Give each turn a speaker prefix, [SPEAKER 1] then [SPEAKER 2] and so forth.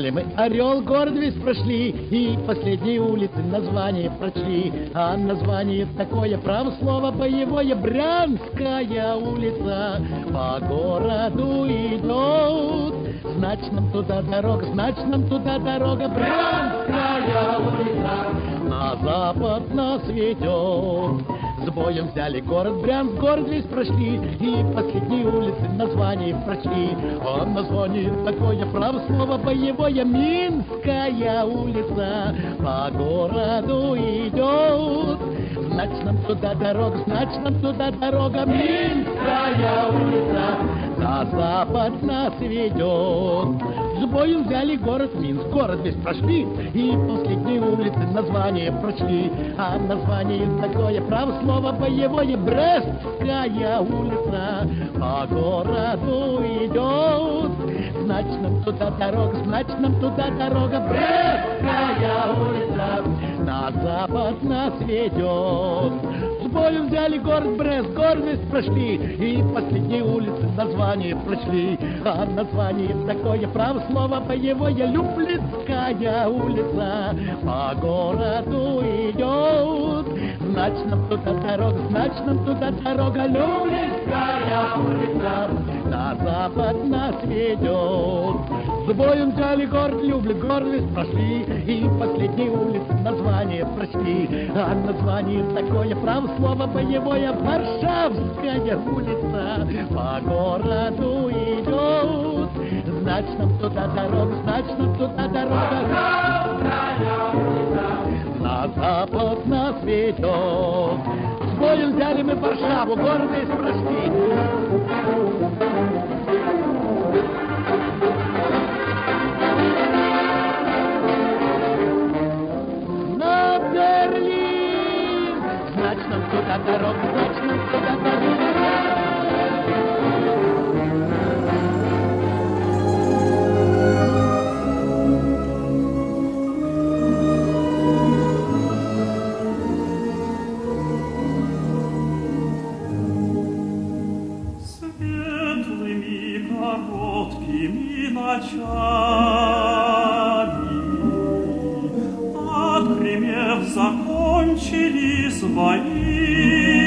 [SPEAKER 1] взяли мы Орел, город весь прошли, и последние улицы название прочли. А название такое, право слово боевое, Брянская улица. По городу идет, значит нам туда дорога, значит нам туда дорога, Брянская улица. На запад нас ведет. С боем взяли город Брянск, город весь прошли, и последние улицы название прочли. А название такое, право слово боевое, Минская улица. По городу идет, значит нам туда дорога, значит нам туда дорога, Минская улица. На запад нас ведет. С боем взяли город Минск, город весь прошли, и последние улицы название прочли. А название такое, право слово боевое, Брестская улица. По городу идет, значит нам туда дорога, значит нам туда дорога, Брестская улица. На запад нас ведет. С боем взяли город Брест, город весь прошли, и последние улицы название прочли. А название такое, право слово боевое, Люблинская улица. По городу идет, значит нам туда дорога, значит нам туда дорога, Люблинская улица. На запад нас ведет. С боем взяли город Люблин, город весь прошли, и последние улицы название прочли. А название такое, право слово боевое, Варшавская улица. По городу идет, значит нам туда дорога, значит нам туда дорога, Варшавская улица. На запад нас ведет. С боем взяли мы Варшаву, город весь прошли. Значит нам туда дорога, значит нам туда дорога.
[SPEAKER 2] Светлыми короткими ночами, отгремев, закончились бои.